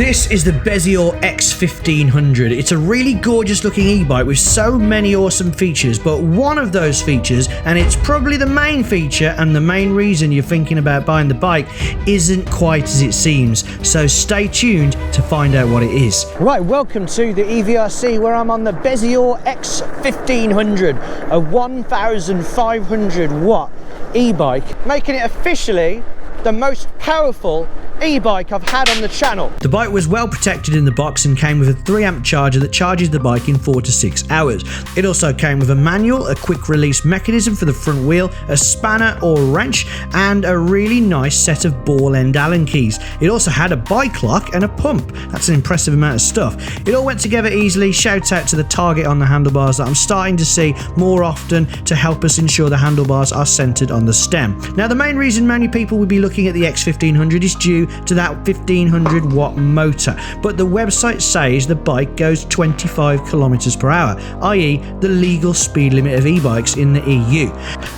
This is the Bezior X1500. It's a really gorgeous looking e-bike with so many awesome features, but one of those features, and it's probably the main feature and the main reason you're thinking about buying the bike, isn't quite as it seems. So stay tuned to find out what it is. Right, welcome to the e-VRC where I'm on the Bezior X1500, a 1,500 watt e-bike, making it officially the most powerful e-bike I've had on the channel. The bike was well protected in the box and came with a 3-amp charger that charges the bike in 4 to 6 hours. It also came with a manual, a quick release mechanism for the front wheel, a spanner or wrench, and a really nice set of ball end Allen keys. It also had a bike lock and a pump. That's an impressive amount of stuff. It all went together easily. Shout out to the target on the handlebars that I'm starting to see more often to help us ensure the handlebars are centered on the stem. Now, the main reason many people would be looking at the X1500 is due to that 1500 watt motor, but the website says the bike goes 25 kilometers per hour, i.e. the legal speed limit of e-bikes in the EU.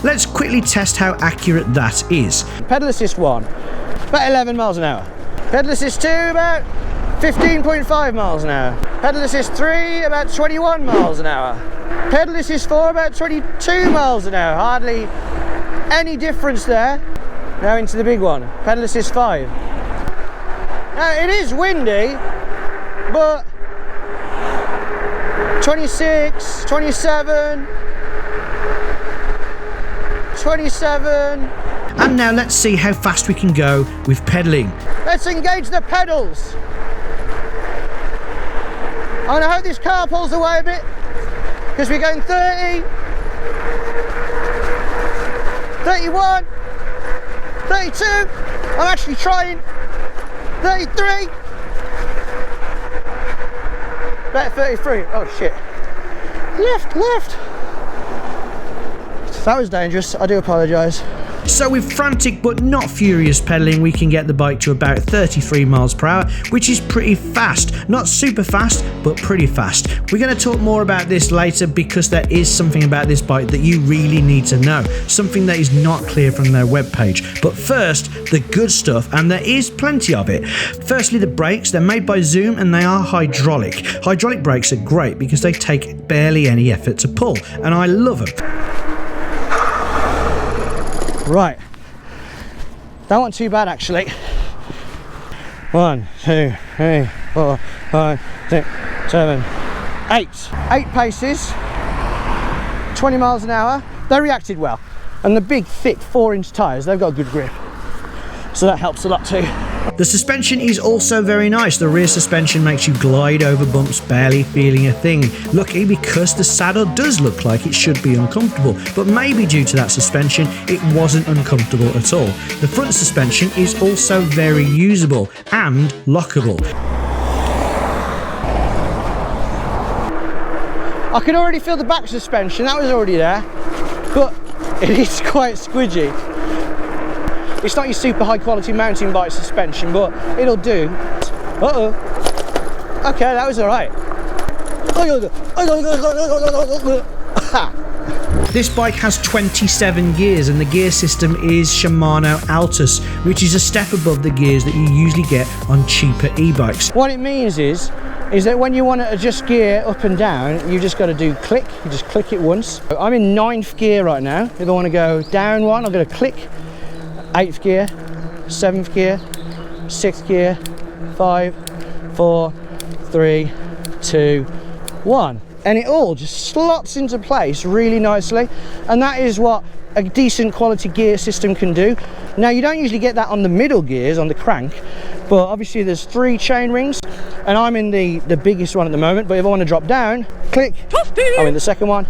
Let's quickly test how accurate that is. Pedal assist 1, about 11 miles an hour. Pedal assist 2, about 15.5 miles an hour. Pedal assist 3, about 21 miles an hour. Pedal assist 4, about 22 miles an hour. Hardly any difference there. Now into the big one, pedal assist 5. Now it is windy, but 26, 27, 27. And now let's see how fast we can go with pedaling. Let's engage the pedals. I'm gonna hope this car pulls away a bit, because we're going 30, 31, 32, I'm actually trying, 33, about 33, oh shit, left, that was dangerous, I do apologise. So with frantic but not furious pedaling, we can get the bike to about 33 miles per hour, which is pretty fast. Not super fast, but pretty fast. We're going to talk more about this later because there is something about this bike that you really need to know. Something that is not clear from their webpage. But first, the good stuff, and there is plenty of it. Firstly, the brakes. They're made by Zoom and they are hydraulic. Hydraulic brakes are great because they take barely any effort to pull, and I love them. Right, that wasn't too bad actually. 1, 2, 3, 4, 5, 6, 7, 8. 8 paces, 20 miles an hour. They reacted well, and the big thick 4-inch tyres, they've got good grip, so that helps a lot too. The suspension is also very nice. The rear suspension makes you glide over bumps, barely feeling a thing. Lucky because the saddle does look like it should be uncomfortable, but maybe due to that suspension, it wasn't uncomfortable at all. The front suspension is also very usable and lockable. I could already feel the back suspension, that was already there, but it is quite squidgy. It's not your super high quality mountain bike suspension, but it'll do. Uh-oh. Okay, that was all right. This bike has 27 gears and the gear system is Shimano Altus, which is a step above the gears that you usually get on cheaper e-bikes. What it means is that when you want to adjust gear up and down, you just got to do click. You just click it once. I'm in 9th gear right now. If I want to go down one, I'm going to click. 8th gear, 7th gear, 6th gear, 5, 4, 3, 2, 1. And it all just slots into place really nicely. And that is what a decent quality gear system can do. Now, you don't usually get that on the middle gears, on the crank, but obviously there's 3 chain rings, and I'm in the biggest one at the moment, but if I want to drop down, click, I'm in the second one,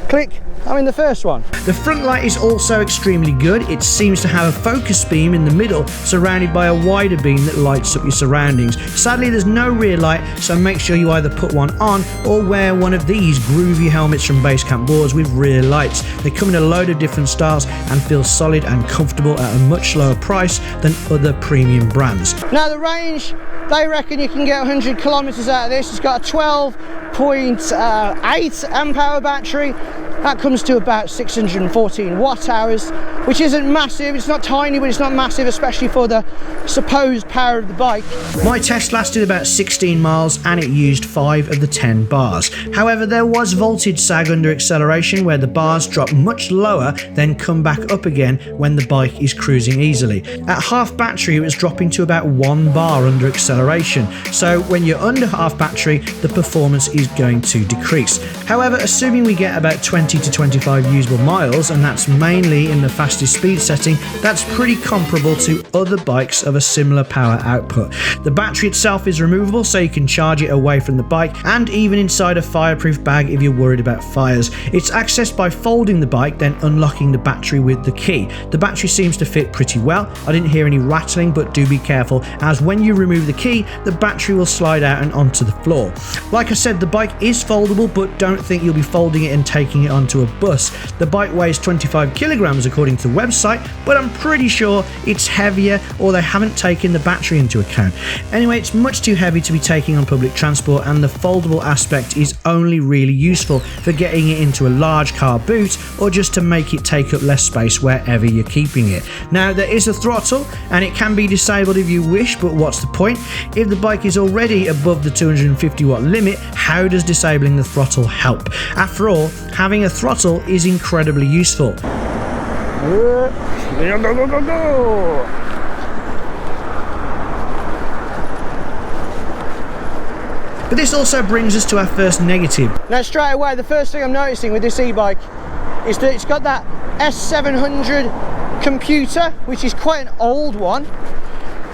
click, I'm in the first one. The front light is also extremely good. It seems to have a focus beam in the middle, surrounded by a wider beam that lights up your surroundings. Sadly, there's no rear light, so make sure you either put one on or wear one of these groovy helmets from Basecamp boards with rear lights. They come in a load of different styles and feel solid and comfortable at a much lower price than other premium brands. Now the range, they reckon you can get 100 kilometers out of this. It's got a 12.8 amp hour battery, That comes to about 614 watt hours, which isn't massive. It's not tiny, but it's not massive, especially for the supposed power of the bike. My test lasted about 16 miles and it used 5 of the 10 bars. However, there was voltage sag under acceleration where the bars drop much lower, then come back up again when the bike is cruising easily. At half battery, it was dropping to about 1 bar under acceleration. So when you're under half battery, the performance is going to decrease. However, assuming we get about 20 to 25 usable miles, and that's mainly in the fastest speed setting, that's pretty comparable to other bikes of a similar power output. The battery itself is removable, so you can charge it away from the bike and even inside a fireproof bag if you're worried about fires. It's accessed by folding the bike, then unlocking the battery with the key. The battery seems to fit pretty well. I didn't hear any rattling, but do be careful, as when you remove the key, the battery will slide out and onto the floor. Like I said, the bike is foldable, but don't think you'll be folding it and taking it onto a bus. The bike weighs 25 kilograms according to the website, but I'm pretty sure it's heavier, or they haven't taken the battery into account. Anyway, it's much too heavy to be taking on public transport, and the foldable aspect is only really useful for getting it into a large car boot or just to make it take up less space wherever you're keeping it. Now, there is a throttle and it can be disabled if you wish, but what's the point? If the bike is already above the 250 watt limit, how does disabling the throttle help? After all, having a throttle is incredibly useful. Go. But this also brings us to our first negative. Now, straight away, the first thing I'm noticing with this e-bike is that it's got that S700 computer, which is quite an old one.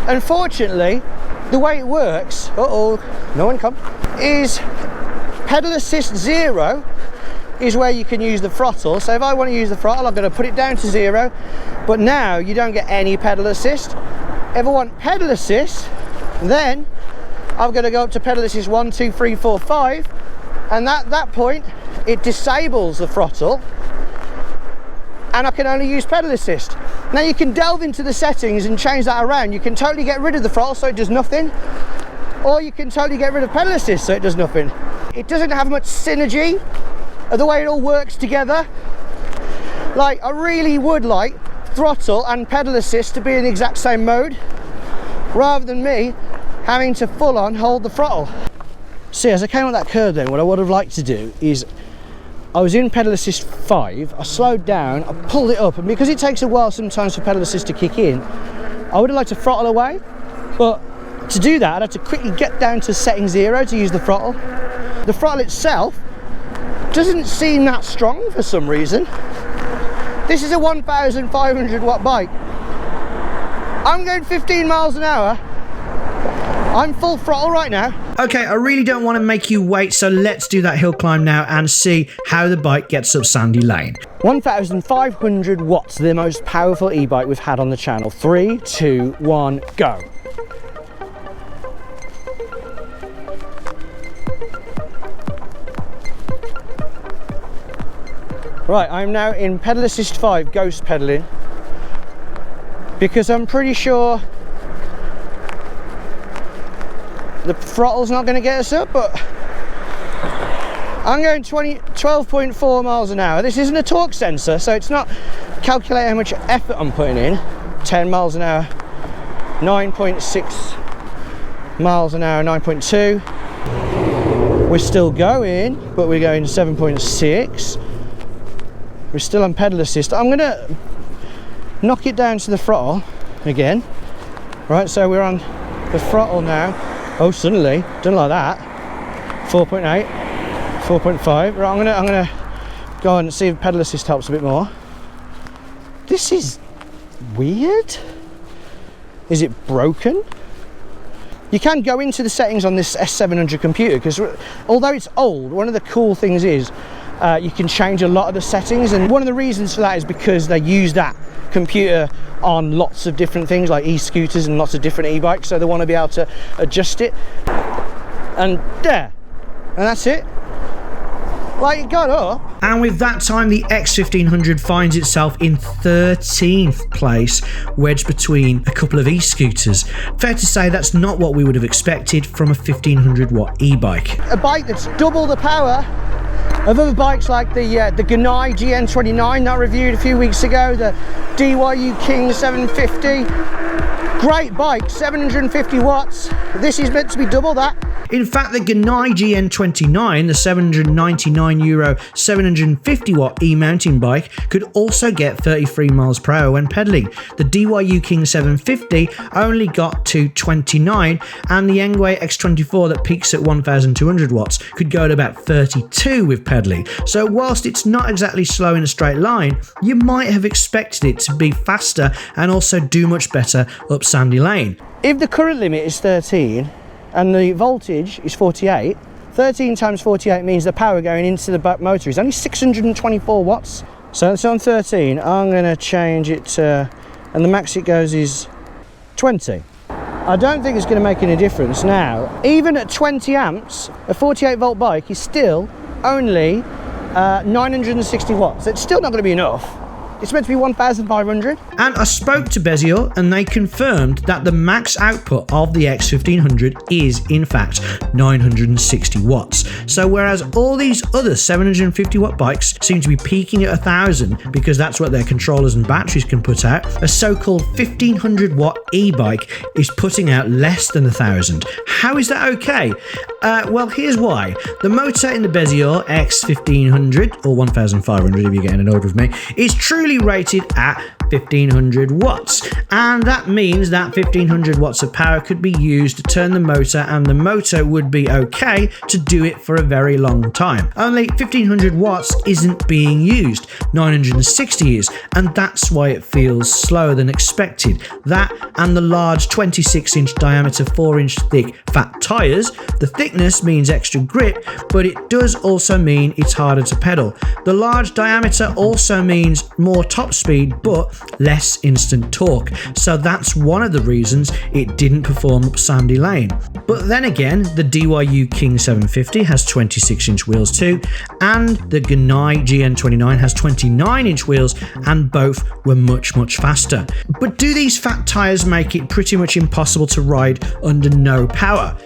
Unfortunately, the way it works, no one come, is pedal assist 0 is where you can use the throttle. So if I want to use the throttle, I'm going to put it down to 0, but now you don't get any pedal assist. If I want pedal assist, then I'm going to go up to pedal assist 1, 2, 3, 4, 5, and at that point it disables the throttle and I can only use pedal assist. Now you can delve into the settings and change that around. You can totally get rid of the throttle so it does nothing, or you can totally get rid of pedal assist so it does nothing. It doesn't have much synergy of the way it all works together. Like, I really would like throttle and pedal assist to be in the exact same mode, rather than me having to full on hold the throttle. See, as I came on that curve then, what I would have liked to do is, I was in pedal assist 5, I slowed down, I pulled it up, and because it takes a while sometimes for pedal assist to kick in, I would have liked to throttle away, but to do that I'd have to quickly get down to setting 0 to use the throttle. The throttle itself doesn't seem that strong for some reason. This is a 1,500 watt bike. I'm going 15 miles an hour. I'm full throttle right now. Okay, I really don't want to make you wait, so let's do that hill climb now and see how the bike gets up Sandy Lane. 1,500 watts, the most powerful e-bike we've had on the channel. 3, 2, 1, go. Right, I'm now in pedal assist 5, ghost pedaling, because I'm pretty sure the throttle's not going to get us up, but I'm going 12.4 miles an hour. This isn't a torque sensor, so it's not calculating how much effort I'm putting in. 10 miles an hour, 9.6 miles an hour, 9.2. We're still going, but we're going 7.6. We're still on pedal assist. I'm going to knock it down to the throttle again. Right, so we're on the throttle now. Oh, suddenly, done like that. 4.8, 4.5. Right, I'm gonna go on and see if pedal assist helps a bit more. This is weird. Is it broken? You can go into the settings on this S700 computer, because although it's old, one of the cool things is you can change a lot of the settings, and one of the reasons for that is because they use that computer on lots of different things like e-scooters and lots of different e-bikes, so they want to be able to adjust it. And there, and that's it. Like, it got up. And with that time, the X1500 finds itself in 13th place, wedged between a couple of e-scooters. Fair to say that's not what we would have expected from a 1500 watt e-bike. A bike that's double the power of other bikes like the Gunai GN29 that I reviewed a few weeks ago, the DYU King750. Great bike, 750 watts. This is meant to be double that. In fact, the Gunai GN29, the €799 750 watt e-mountain bike, could also get 33 miles per hour when pedaling. The DYU King750 only got to 29, and the Ebike X24 that peaks at 1200 watts could go at about 32 with pedaling. So whilst it's not exactly slow in a straight line, you might have expected it to be faster and also do much better up sandy lane. If the current limit is 13 and the voltage is 48, 13 times 48 means the power going into the back motor is only 624 watts. So it's on 13. I'm going to change it to, and the max it goes is 20. I don't think it's going to make any difference now. Even at 20 amps, a 48 volt bike is still only 960 watts. It's still not going to be enough. It's meant to be 1,500. And I spoke to Bezior and they confirmed that the max output of the X1500 is in fact 960 watts. So whereas all these other 750 watt bikes seem to be peaking at 1,000 because that's what their controllers and batteries can put out, a so-called 1500 watt e-bike is putting out less than 1,000. How is that okay? Well, here's why. The motor in the Bezior X1500, or 1,500 if you're getting annoyed with me, is truly rated at 1500 watts, and that means that 1500 watts of power could be used to turn the motor, and the motor would be okay to do it for a very long time. Only 1500 watts isn't being used, 960 is, and that's why it feels slower than expected. That and the large 26-inch diameter 4-inch thick fat tyres. The thickness means extra grip, but it does also mean it's harder to pedal. The large diameter also means more top speed but less instant torque, so that's one of the reasons it didn't perform up sandy lane. But then again, the DYU King750 has 26-inch wheels too, and the Gunai GN29 has 29-inch wheels, and both were much faster. But do these fat tyres make it pretty much impossible to ride under no power?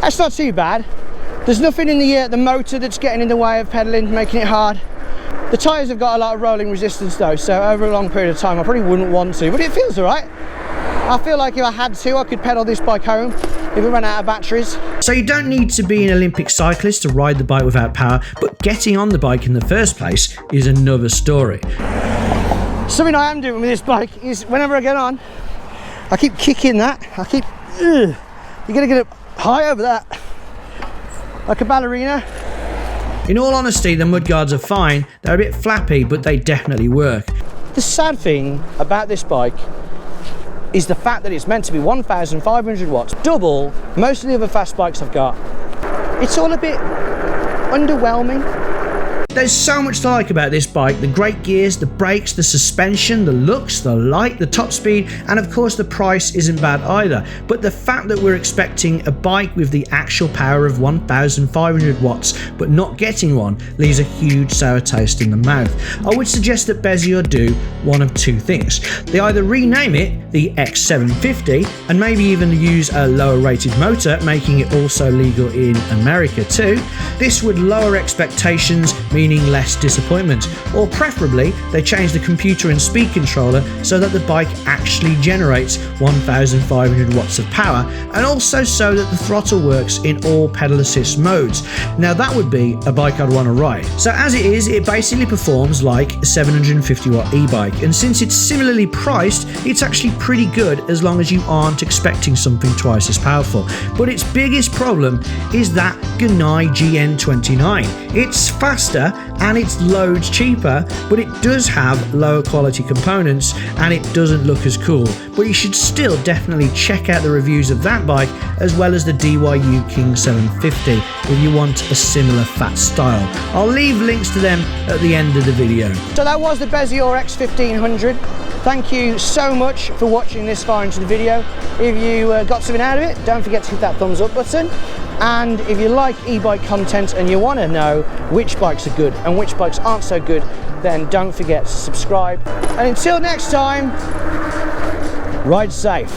That's not too bad. There's nothing in the motor that's getting in the way of pedaling, making it hard. The tyres have got a lot of rolling resistance though, so over a long period of time I probably wouldn't want to, but it feels alright. I feel like if I had to, I could pedal this bike home if it ran out of batteries. So you don't need to be an Olympic cyclist to ride the bike without power, but getting on the bike in the first place is another story. Something I am doing with this bike is whenever I get on, I keep kicking that. You're gonna get up high over that, like a ballerina. In all honesty, the mudguards are fine. They're a bit flappy, but they definitely work. The sad thing about this bike is the fact that it's meant to be 1,500 watts, double most of the other fast bikes I've got. It's all a bit underwhelming. There's so much to like about this bike: the great gears, the brakes, the suspension, the looks, the light, the top speed, and of course the price isn't bad either. But the fact that we're expecting a bike with the actual power of 1,500 watts but not getting one leaves a huge sour taste in the mouth. I would suggest that Bezior do one of two things. They either rename it the X750 and maybe even use a lower rated motor, making it also legal in America too. This would lower expectations, meaning less disappointment, or preferably they change the computer and speed controller so that the bike actually generates 1,500 watts of power, and also so that the throttle works in all pedal assist modes. Now that would be a bike I'd want to ride. So as it is, it basically performs like a 750 watt e-bike, and since it's similarly priced, it's actually pretty good as long as you aren't expecting something twice as powerful. But its biggest problem is that Gunai GN29. It's faster and it's loads cheaper, but it does have lower quality components and it doesn't look as cool. But you should still definitely check out the reviews of that bike as well as the DYU King750 if you want a similar fat style. I'll leave links to them at the end of the video. So that was the Bezior X1500. Thank you so much for watching this far into the video. If you got something out of it, don't forget to hit that thumbs up button. And if you like e-bike content and you want to know which bikes are good and which bikes aren't so good, then don't forget to subscribe. And until next time, ride safe.